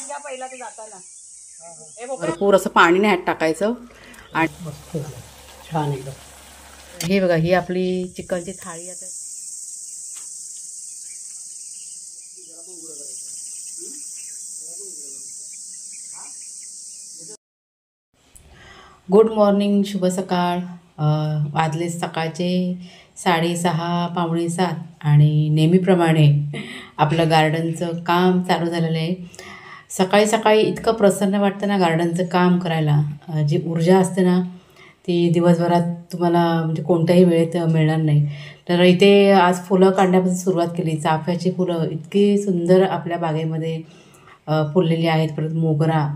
पहिला ते जाताना भरपूर असं पाणी नाही ह्यात टाकायचं आणि छान एकदम। हे बघा ही आपली चिकनची थाळी आता गुड मॉर्निंग, शुभ सकाळ। वाजले सकाळचे 6:30 पावणे 7 आणि नेहमीप्रमाणे आपलं गार्डनचं काम चालू झालेलं आहे। सकाळी सकाळी इतकं प्रसन्न वाटतं ना गार्डनचं काम करायला, जी ऊर्जा असते ना ती दिवसभरात तुम्हाला म्हणजे कोणत्याही वेळेत मिळणार नाही। तर इथे आज फुलं काढण्यापासून सुरुवात केली। चाफ्याची फुलं इतकी सुंदर आपल्या बागेमध्ये फुललेली आहेत, परत मोगरा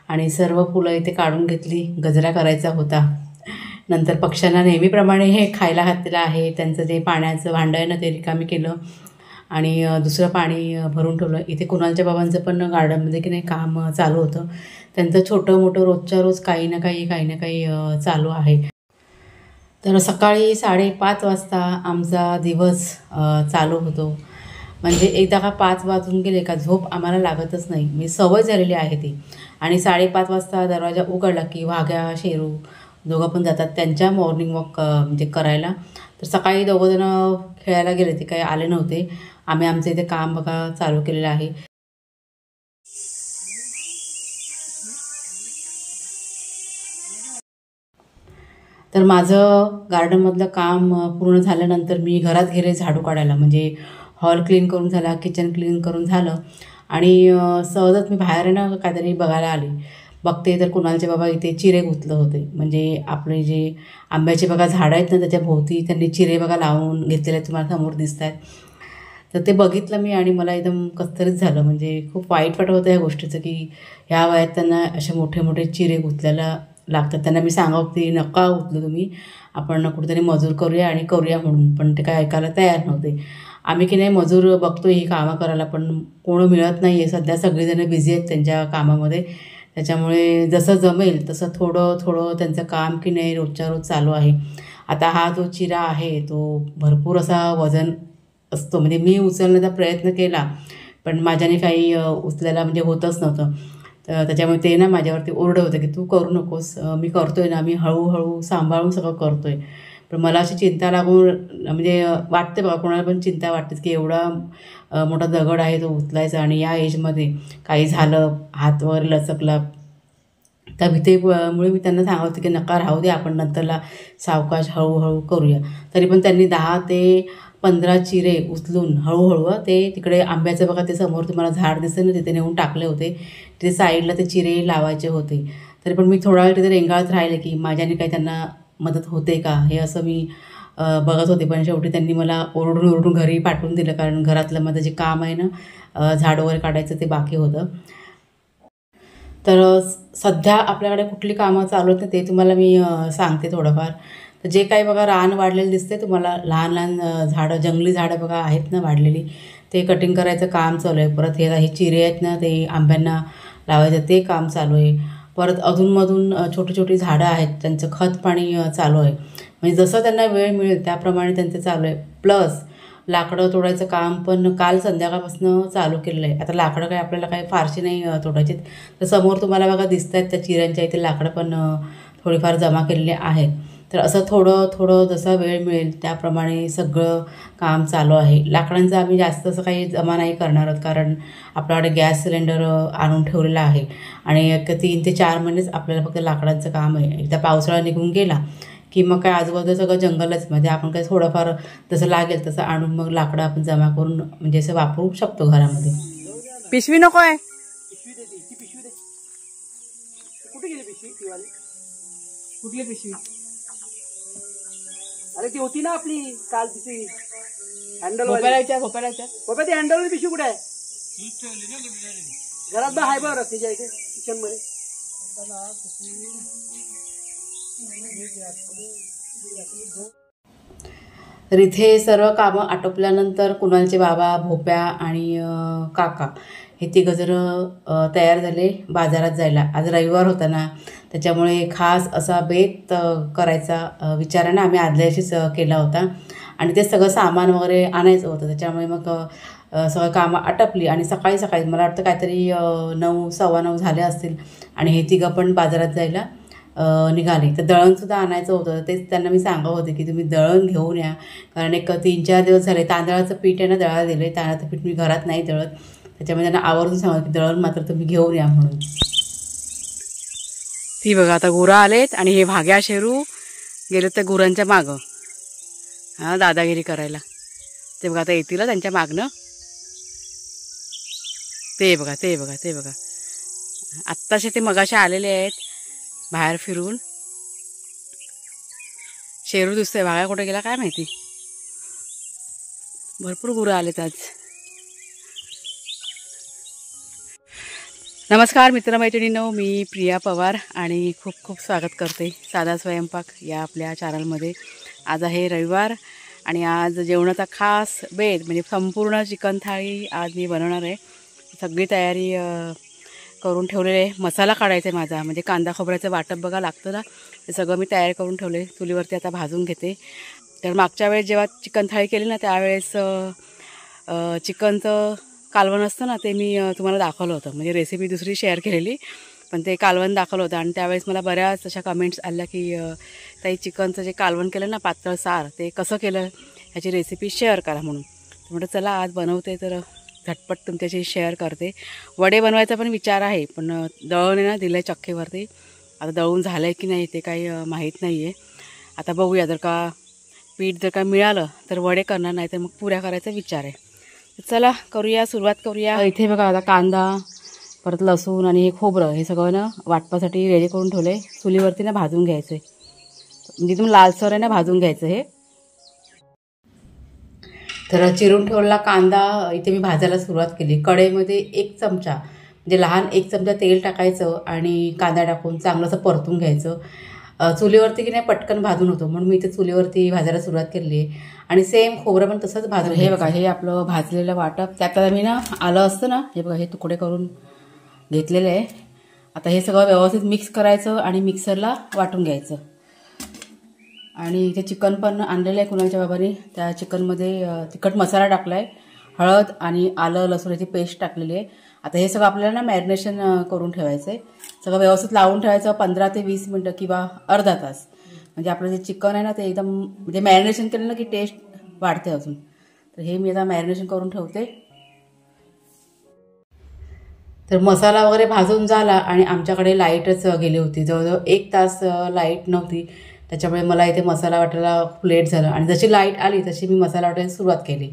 आणि सर्व फुलं इथे काढून घेतली। गजरा करायचा होता। नंतर पक्ष्यांना नेहमीप्रमाणे हे खायला घातलेलं आहे। त्यांचं जे पाण्याचं भांडं आहे ना ते रिकामी केलं आणि दुसरं पाणी भरून ठेवलं। इथे कुणालच्या बाबांचं पण गार्डनमध्ये की नाही काम चालू होतं। त्यांचं छोटं मोठं रोजच्या रोज काही ना काही चालू आहे। तर सकाळी 5:30 वाजता आमचा दिवस चालू होतो। म्हणजे एकदा का 5 वाजून गेले का झोप आम्हाला लागतच नाही, मी सवय झालेली आहे ती। आणि 5:30 वाजता दरवाजा उघडला की वाघ्या शेरू दोघं पण जातात त्यांच्या मॉर्निंग वॉक म्हणजे करायला। तर सकाळी दोघंजणं खेळायला गेले, ते काही आले नव्हते। आम्ही आमचं इथे काम बघा चालू केलेलं आहे। तर माझं गार्डनमधलं काम पूर्ण झाल्यानंतर मी घरात गेले झाडू काढायला। म्हणजे हॉल क्लीन करून झाला, किचन क्लीन करून झालं आणि सहजच मी बाहेर ना काहीतरी बघायला आले। बघते तर कुणालचे बाबा इथे चिरे गुंतलं होते। म्हणजे आपले जे आंब्याचे बघा झाडं आहेत ना त्याच्या भोवती त्यांनी चिरे बघा लावून घेतलेले तुम्हाला समोर दिसत आहेत। तर ते बघितलं मी आणि मला एकदम कसतरीच झालं। म्हणजे खूप वाईट वाटत होतं या गोष्टीचं की ह्या वयात त्यांना असे मोठे मोठे चिरे गुंतल्याला लागतात। त्यांना मी सांगावं की नका उचलू तुम्ही, आपण कुठेतरी मजूर करूया आणि करूया म्हणून, पण ते काय ऐकायला तयार नव्हते। आम्ही की नाही मजूर बघतो ही कामं करायला, पण कोण मिळत नाही आहे सध्या। सगळेजण बिझी आहेत त्यांच्या कामामध्ये, त्याच्यामुळे जसं जमेल तसं थोडं थोडं त्यांचं काम की नाही रोजच्या रोज चालू आहे। आता हा जो चिरा आहे तो भरपूर असा वजन असतो, म्हणजे मी उचलण्याचा प्रयत्न केला पण माझ्याने काही उचलायला म्हणजे होतच नव्हतं। तर त्याच्यामुळे ते ना माझ्यावरती ओरडत होते की तू करू नकोस, मी करतोय ना, मी हळूहळू सांभाळून सगळं करतोय। पण मला अशी चिंता लागून म्हणजे वाटते बघा, कोणाला पण चिंता वाटतेच की एवढा मोठा दगड आहे तो उचलायचा आणि या एजमध्ये काही झालं, हात वर लचकला। त्या भीतीमुळे मी त्यांना सांगत होते की नका राहू दे, आपण नंतरला सावकाश हळूहळू करूया। तरी पण त्यांनी 10 ते 15 चिरे उचलून हळूहळू ते तिकडे आंब्याचं बघा ते समोर तुम्हाला झाड दिसेल ना तिथे नेऊन टाकले होते। ते साईडला ते चिरे लावायचे होते। तरी पण मी थोडा वेळ तिथे रेंगाळत राहिले की माझ्याने काही त्यांना मदत होते का हे असं मी बघत होते। पण शेवटी त्यांनी मला ओरडून ओरडून घरी पाठवून दिलं, कारण घरातलं माझं जे काम आहे ना झाड वगैरे काढायचं ते बाकी होतं। तर सध्या आपल्याकडे कुठली कामं चालू आहेत ते तुम्हाला मी सांगते थोडंफार। तर जे काही बघा रान वाढलेलं दिसते तुम्हाला, लहान लहान झाडं, जंगली झाडं बघा आहेत ना वाढलेली, ते कटिंग करायचं काम चालू आहे। परत हे चिरे आहेत ना ते आंब्यांना लावायचं ते काम चालू आहे। परत अधूनमधून छोटी छोटी झाडं आहेत त्यांचं खत पाणी चालू आहे। म्हणजे जसं त्यांना वेळ मिळेल त्याप्रमाणे त्यांचं चालू आहे। प्लस लाकडं तोडायचं काम पण काल संध्याकाळपासून चालू केलेलं आहे। आता लाकडं काही आपल्याला काही फारशी नाही तोडायची, तर समोर तुम्हाला बघा दिसत आहेत त्या चिऱ्यांच्या इथे लाकडं पण थोडीफार जमा केलेले आहेत। तर असं थोडं थोडं जसा वेळ मिळेल त्याप्रमाणे सगळं काम चालू आहे। लाकडांचं आम्ही जास्त असं काही जमा नाही करणार आहोत, कारण आपल्याकडे गॅस सिलेंडर आणून ठेवलेला आहे आणि 3 ते 4 महिनेच आपल्याला फक्त लाकडांचं काम आहे। एकदा पावसाळा निघून गेला की मग काय आजूबाजूला सगळं जंगलच, म्हणजे आपण काय थोडंफार जसं लागेल तसं आणून मग लाकडं आपण जमा करून म्हणजे असं वापरू शकतो घरामध्ये। पिशवी नको आहे, पिशवी दे, ती पिशवी दे। कुठे गेली पिशवी? कुठली पिशवी? अरे ती होती ना आपली काल पिशवी, हँडल भोपाळ्याच्या बाबा ती हँडल पिशवी कुठे आहे? घरात बा आहे बरं तिच्या इथे किचन मध्ये। तर इथे सर्व कामं आटोपल्यानंतर कुणालचे बाबा, भोप्या आणि काका हे तिघंजणं तयार झाले बाजारात जायला। आज रविवार होता ना, त्याच्यामुळे खास असा बेत करायचा विचारानं आम्ही आदल्या दिवशीच केला होता आणि ते सगळं सामान वगैरे आणायचं होतं। त्याच्यामुळे मग सगळं कामं आटपली आणि सकाळी सकाळी मला वाटतं काहीतरी 9 9:15 झाले असतील आणि हे तिघं पण बाजारात जायला निघाले. तर दळणसुद्धा आणायचं होतं. तेच त्यांना मी सांगत होते की तुम्ही दळण घेऊन या, कारण एक 3-4 दिवस झाले तांदळाचं पीठ आहे ना दळायला दिलं आहे. तांदळाचं पीठ मी घरात नाही दळत, त्याच्यामुळे त्यांना आवर्जून सांगा की दळण मात्र तुम्ही घेऊन या म्हणून. ती बघा आता गुरं आलेत आणि हे भाग्या शेरू गेले तर गुरांच्या मागं हां दादागिरी करायला. ते बघा आता येतील त्यांच्या मागनं. ते बघा ते बघा ते बघा आत्ताशे ते मगाशी आलेले आहेत बाहेर फिरून. शेरू दिसतोय, भाग्या कुठे गेला काय माहिती. भरपूर गुरं आलेत आज. नमस्कार मित्रमैत्रिणींनो, मी प्रिया पवार आणि खूप खूप स्वागत करते साधा स्वयंपाक या आपल्या चॅनलमध्ये. आज आहे रविवार आणि आज जेवणाचा खास बेत म्हणजे संपूर्ण चिकन थाळी आज मी बनवणार आहे. सगळी तयारी करून ठेवलेले आहे. मसाला काढायचा आहे माझा, म्हणजे कांदा खोबऱ्याचं वाटप बघा लागतं ना, ते सगळं मी तयार करून ठेवले. चुलीवरती आता भाजून घेते. तर मागच्या वेळेस जेव्हा चिकन थाळी केली ना त्यावेळेस चिकनचं कालवण असतं ना ते मी तुम्हाला दाखवलं होतं, म्हणजे रेसिपी दुसरी शेअर केलेली पण ते कालवण दाखवलं होतं. आणि त्यावेळेस मला बऱ्याच अशा कमेंट्स आल्या की ताई चिकनचं जे कालवण केलं ना पातळ सार ते कसं केलं ह्याची रेसिपी शेअर करा म्हणून. म्हटलं चला आज बनवते तर झटपट तुमच्याशी शेअर करते. वडे बनवायचा पण विचार आहे पण दळण आहे ना दिलं आहे चक्कीवरती. आता दळून झालं आहे की नाही ते काही माहीत नाही आहे. आता बघूया, जर का पीठ जर का मिळालं तर वडे करणार, नाही तर मग पुऱ्या करायचा विचार आहे. चला करूया, सुरुवात करूया. इथे बघा आता कांदा परत लसूण आणि हे खोबरं हे सगळं ना वाटपासाठी रेडी करून ठेवलं आहे. चुलीवरती ना भाजून घ्यायचं आहे, म्हणजे तुम्ही लालसर आहे ना भाजून घ्यायचं हे. तर चिरून ठेवलेला कांदा इथे मी भाजायला सुरुवात केली. कढईमध्ये 1 चमचा म्हणजे लहान 1 चमचा तेल टाकायचं आणि कांदा टाकून चांगलं असं परतून घ्यायचं. चुलीवरती की नाही पटकन भाजून होतो म्हणून मी इथे चुलीवरती भाजायला सुरुवात केली आहे. आणि सेम खोबरं पण तसंच भाजून. हे बघा हे आपलं भाजलेलं वाटप, त्यात मी ना आलं असतं ना हे बघा हे तुकडे करून घेतलेले आहे. आता हे सगळं व्यवस्थित मिक्स करायचं आणि मिक्सरला वाटून घ्यायचं. आणि इथे चिकन पण आणलेलं आहे कुणाच्या बाबांनी. त्या चिकनमध्ये तिखट मसाला टाकला आहे, हळद आणि आलं लसूणाची पेस्ट टाकलेली आहे. आता हे सगळं आपल्याला ना मॅरिनेशन करून ठेवायचं आहे. सगळं व्यवस्थित लावून ठेवायचं 15 ते 20 मिनटं किंवा अर्धा तास, म्हणजे आपलं जे चिकन आहे ना ते एकदम म्हणजे मॅरिनेशन केलं ना की टेस्ट वाढते अजून. तर हे मी आता मॅरिनेशन करून ठेवते. तर मसाला वगैरे भाजून झाला आणि आमच्याकडे लाईटच गेली होती, जवळजवळ 1 तास लाईट नव्हती. त्याच्यामुळे मला इथे मसाला वाटायला खूप लेट झालं आणि जशी लाईट आली तशी मी मसाला वाटायला सुरुवात केली.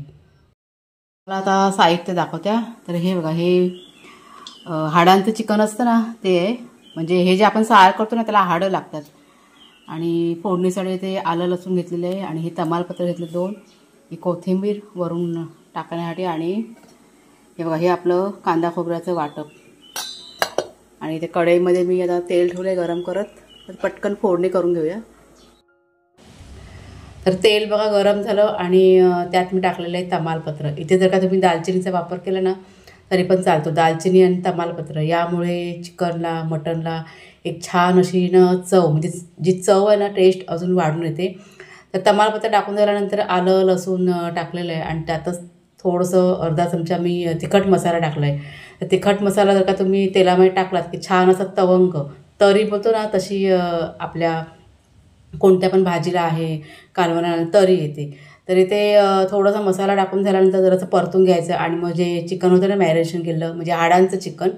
मला आता साहित्य दाखवत्या. तर हे बघा हे हाडांचं चिकन असतं ना ते आहे, म्हणजे हे जे आपण सार करतो ना त्याला हाडं लागतात. आणि फोडणीसाठी ते आलं लसूण घेतलेलं आहे आणि हे तमालपत्र घेतले 2, ही कोथिंबीर वरून टाकण्यासाठी. आणि हे बघा हे आपलं कांदा खोबऱ्याचं वाटप. आणि ते कढईमध्ये मी आता तेल ठेवलं गरम करत, तर पटकन फोडणी करून घेऊया. तर तेल बघा गरम झालं आणि त्यात मी टाकलेलं आहे तमालपत्र. इथे जर का तुम्ही दालचिनीचा वापर केला ना तरी पण चालतो. दालचिनी आणि तमालपत्र यामुळे चिकनला मटनला एक छान अशी ना चव, म्हणजे जी चव आहे ना टेस्ट अजून वाढून येते. तर तमालपत्र टाकून झाल्यानंतर आलं लसूण टाकलेलं आहे आणि त्यातच थोडंसं अर्धा चमचा मी तिखट मसाला टाकला आहे. तर तिखट मसाला जर का तुम्ही तेलामध्ये टाकलात की छान असा तवंग तरी बोलतो ना तशी आपल्या कोणत्या पण भाजीला आहे कालवणाला तरी येते. तर इथे थोडासा मसाला टाकून झाल्यानंतर जरासं परतून घ्यायचं आणि मग जे चिकन होतं ना मॅरिनेशन केलं म्हणजे हाडांचं चिकन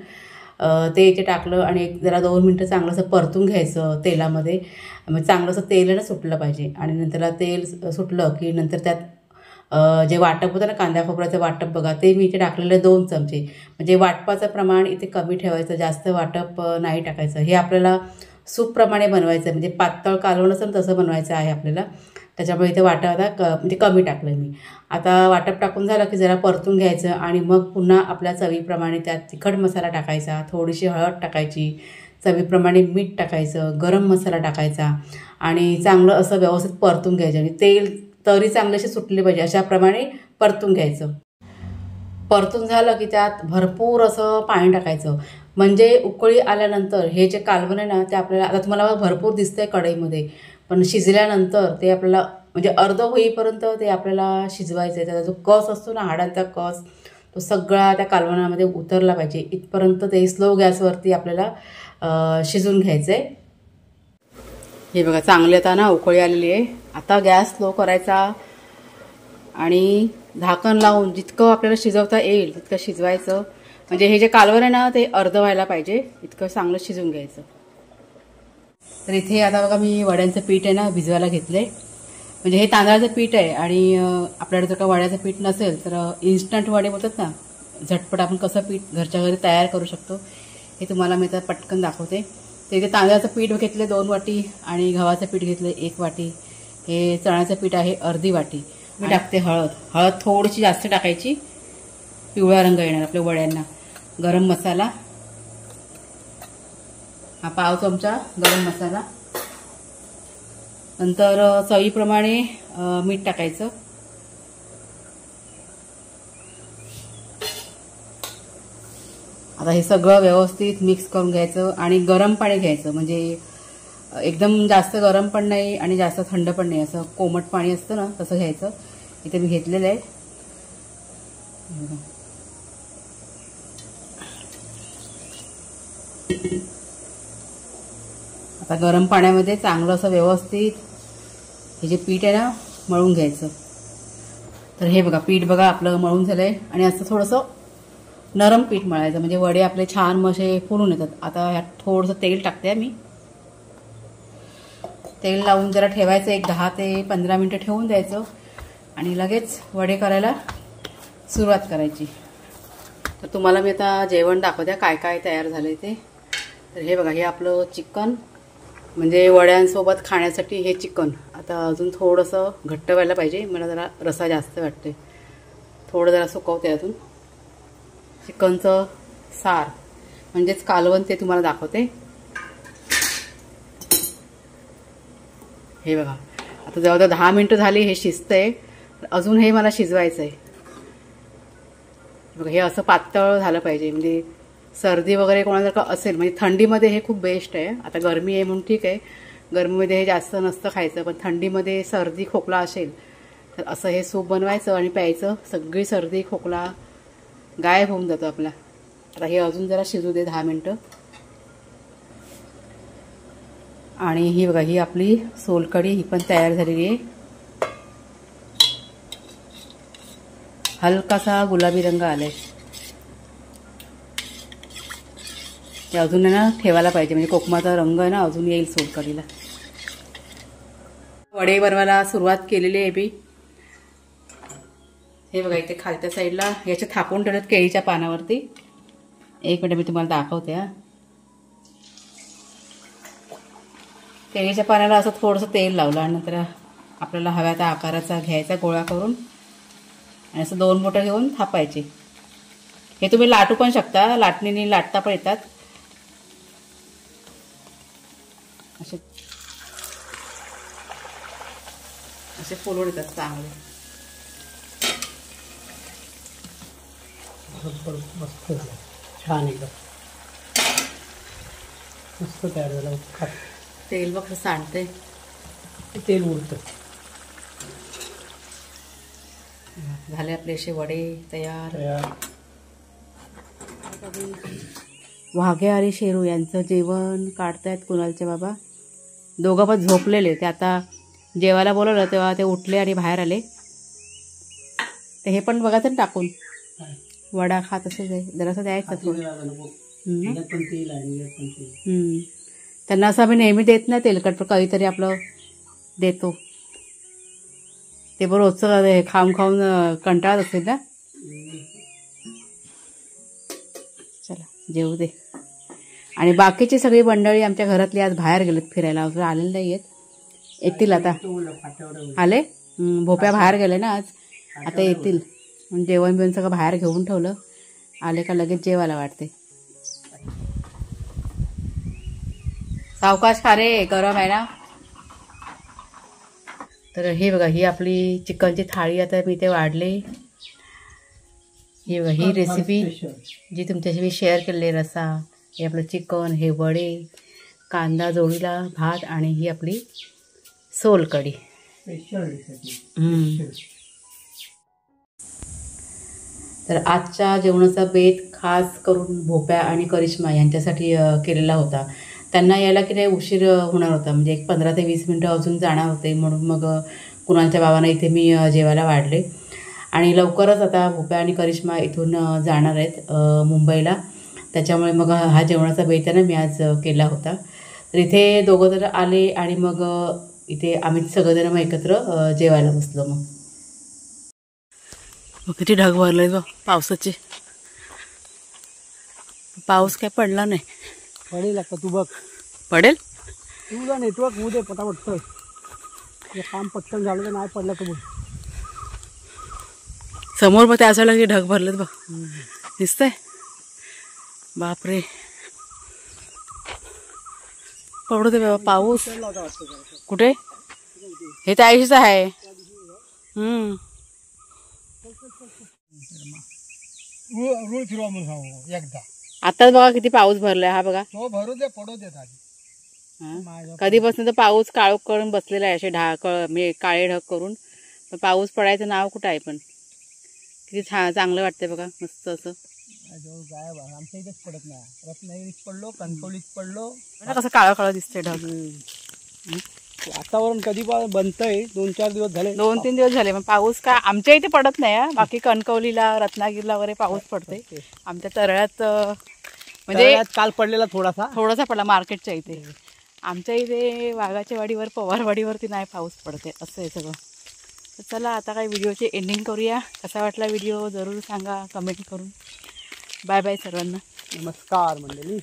ते इथे टाकलं आणि एक जरा 2 मिनटं चांगलं असं परतून घ्यायचं तेलामध्ये. मग चांगलं असं तेल ना सुटलं पाहिजे आणि नंतर तेल सुटलं की नंतर त्यात जे वाटप होतं ना कांदा खोबऱ्याचं वाटप बघा ते मी इथे टाकलेलं 2 चमचे. म्हणजे वाटपाचं प्रमाण इथे कमी ठेवायचं, जास्त वाटप नाही टाकायचं. हे आपल्याला सूपप्रमाणे बनवायचं, म्हणजे पातळ कालवण असं तसं बनवायचं आहे आपल्याला. त्याच्यामुळे इथे वाटप आता म्हणजे कमी टाकलं मी. आता वाटप टाकून झालं की जरा परतून घ्यायचं आणि मग पुन्हा आपल्या चवीप्रमाणे त्यात तिखट मसाला टाकायचा, थोडीशी हळद टाकायची, चवीप्रमाणे मीठ टाकायचं, गरम मसाला टाकायचा आणि चांगलं असं व्यवस्थित परतून घ्यायचं. आणि तेल तरी चांगले असे सुटले पाहिजे अशाप्रमाणे परतून घ्यायचं. परतून झालं की त्यात भरपूर असं पाणी टाकायचं, म्हणजे उकळी आल्यानंतर हे जे कालवण आहे ना ते आपल्याला आता तुम्हाला भरपूर दिसतंय कढईमध्ये, पण शिजल्यानंतर ते आपल्याला म्हणजे अर्ध होईपर्यंत ते आपल्याला शिजवायचं आहे. त्याचा जो कस असतो ना हाडांचा कस तो सगळा त्या कालवणामध्ये उतरला पाहिजे. इथपर्यंत ते स्लो गॅसवरती आपल्याला शिजून घ्यायचं आहे. हे बघा चांगली आता ना उकळी आलेली आहे. आता गॅस स्लो करायचा आणि झाकण लावून जितकं आपल्याला शिजवता येईल तितकं शिजवायचं. म्हणजे हे जे कालवण आहे ना ते अर्ध व्हायला पाहिजे इतकं चांगलं शिजून घ्यायचं. तर इथे आता बघा मी वड्यांचं पीठ आहे ना भिजवायला घेतलं आहे. म्हणजे हे तांदळाचं पीठ आहे आणि आपल्याकडे जर का वड्याचं पीठ नसेल तर इन्स्टंट वडे बोलतात ना, झटपट आपण कसं पीठ घरच्या घरी तयार करू शकतो हे तुम्हाला मी आता पटकन दाखवते. तर इथे तांदळाचं पीठ घेतले 2 वाटी आणि गव्हाचं पीठ घेतलं 1 वाटी. हे चण्याचं पीठ आहे अर्धी वाटी. मी टाकते हळद थोडीशी जास्त टाकायची, पिवळा रंग येणार आपल्या वड्यांना. गरम मसाला हा 1/2 चमचा गरम मसाला. नंतर चवीप्रमाणे मीठ टाकायचं. आता हे सगळं व्यवस्थित मिक्स करून घ्यायचं आणि गरम पाणी घ्यायचं. म्हणजे एकदम जास्त गरम पण नाही आणि जास्त थंड पण नाही, असं कोमट पाणी असतं ना तसं घ्यायचं. इथे मी घेतलेलं आहे. आता गरम पाण्यामध्ये चांगलं असं व्यवस्थित हे जे पीठ आहे ना मळून घ्यायचं. तर हे बघा पीठ बघा आपलं मळून झालंय आणि असं थोडंसं नरम पीठ मळायचं म्हणजे वडे आपले छान मसे फुलून येतात. आता ह्यात थोडंसं तेल टाकते मी. तेल लावून जरा ठेवायचं, एक 10 ते 15 मिनिटं ठेवून द्यायचं आणि लगेच वडे करायला सुरुवात करायची. तर तुम्हाला मी आता जेवण दाखवते काय काय तयार झालंय ते. तर हे बघा हे आपलं चिकन, म्हणजे वड्यांसोबत खाण्यासाठी हे चिकन. आता अजून थोडंसं घट्ट व्हायला पाहिजे, मला जरा रसा जास्त वाटते, थोडं जरा सुकवते अजून. चिकनचं सार म्हणजेच कालवण ते तुम्हाला दाखवते. हे बघा आता जवळ 10 मिनिटं झाली हे शिजतंय. अजून हे मला शिजवायचं आहे. बघा हे असं पातळ झालं पाहिजे. म्हणजे सर्दी वगैरे कोणाला जर का असेल, म्हणजे थंडीमध्ये हे खूप बेस्ट आहे. आता गरमी आहे म्हणून ठीक आहे, गरमीमध्ये हे जास्त नसतं खायचं, पण थंडीमध्ये सर्दी खोकला असेल तर असं हे सूप बनवायचं आणि प्यायचं. सगळी सर्दी खोकला गायब होऊन जातो आपला. आता हे अजून जरा शिजू दे 10 मिनिटं. आणि ही बघा ही आपली सोलकढी ही पण तयार झालेली आहे. हलकासा गुलाबी रंग आलाय. ते अजून ना ठेवायला पाहिजे, म्हणजे कोकमाचा रंग आहे ना अजून येईल सोलकढीला. वडे बनवायला सुरुवात केलेली आहे मी. हे बघा इथे खालच्या साईडला याचे थापून ठेवतात केळीच्या पानावरती. एक मिनिट मी तुम्हाला दाखवते. हा केळीच्या पानाला असं थोडंसं तेल लावलं आणि नंतर आपल्याला हव्या त्या आकाराचा घ्यायचा गोळा करून आणि असं 2 बोटं घेऊन थापायचे. हे तुम्ही लाटू पण शकता, लाटणीने लाटता पण येतात. असे असे फुलून येतात चांगले. मस्त छान एकदम मस्त तयार झालं. तेल बघ सांडते, तेल उडतं. झाले आपले असे वडे तयार. वाघे आणि शेरू यांचं जेवण काढतायत कुणालचे बाबा. दोघं पण झोपलेले. ते आता जेवायला बोलवलं तेव्हा ते उठले आणि बाहेर आले. ते हे पण बघायचं ना टाकून वडा खात असं जरासं द्यायचं थोडं. त्यांना असं आम्ही नेहमी देत नाही तेलकट, पण कधीतरी आपलं देतो. ते बरं रोजचं खाऊन खाऊन कंटाळत असेल ना. चला जेवू दे. आणि बाकीची सगळी मंडळी आमच्या घरातली आज बाहेर गेलेत फिरायला, अजून आलेले नाही आहेत. येतील आता. आले भोप्या बाहेर गेले ना आज, आता येतील. जेवण बिवण सगळं बाहेर घेऊन ठेवलं, आले का लगेच जेवायला वाटते. सावकाश खा रे, गरम आहे ना. तर हे बघा ही आपली चिकनची थाळी आता मी इथे वाढली. ही बघा ही रेसिपी जी तुमच्याशी मी शेअर केलेली. रसा, हे आपलं चिकन, हे वडे, कांदा जोडीला, भात आणि ही आपली सोलकढी. तर आजच्या जेवणाचा बेत खास करून भोप्या आणि करिश्मा यांच्यासाठी केलेला होता. त्यांना यायला की नाही उशीर होणार होता, म्हणजे एक 15 ते 20 मिनटं अजून जाणार होते. म्हणून मग कुणालच्या बाबांना इथे मी जेवायला वाढले आणि लवकरच आता भोप्या आणि करिश्मा इथून जाणार आहेत मुंबईला. त्याच्यामुळे मग हा जेवणाचा बेत आहे ना मी आज केला होता. तर इथे दोघं जण आले आणि मग इथे आम्ही सगळेजण मग एकत्र जेवायला बसलो. मग किती ढग भरले बघ पावसाचे. पाऊस काय पडला नाही. पडेल आता तू बघ. पडेल तुझा नेटवर्क होऊ दे पटापट. हे काम पटकन झालं तर नाही पडलं तर बघ समोर बघ त्या साईडला किती ढग भरलेत बघ. दिसतंय बापरे. पडू दे बाबा पाऊस. कुठे हे त्या आयुष्यच आहे. एकदा आताच बघा किती पाऊस भरलाय. हा बघा तो भरू दे पडू दे. कधीपासून तर पाऊस काळोख करून बसलेला आहे. असे म्हणजे काळे ढग करून. पण पाऊस पडायचं नाव कुठं आहे. पण किती चांगलं वाटतंय बघा मस्त असं. गायब आमच्या इथेच पडत नाही. रत्नागिरीत पडलो, कणकवलीत पडलो. कसं काळं काळं दिसतंय ढग. वातावरण कधी बनतंय. 2-4 दिवस झाले. 2-3 दिवस झाले. पण पाऊस काय आमच्या इथे पडत नाही. बाकी कणकवलीला रत्नागिरीला वगैरे पाऊस पडते. आमच्या तरळ्यात म्हणजे काल पडलेला थोडासा पडला मार्केटच्या इथे. आमच्या इथे वाघाच्या वाडीवर पवारवाडीवरती नाही पाऊस पडते. असं आहे सगळं. तर चला आता काय व्हिडिओची एंडिंग करूया. कसा वाटला व्हिडिओ जरूर सांगा कमेंट करून. बाय बाय सर्वांना. नमस्कार मंडळी.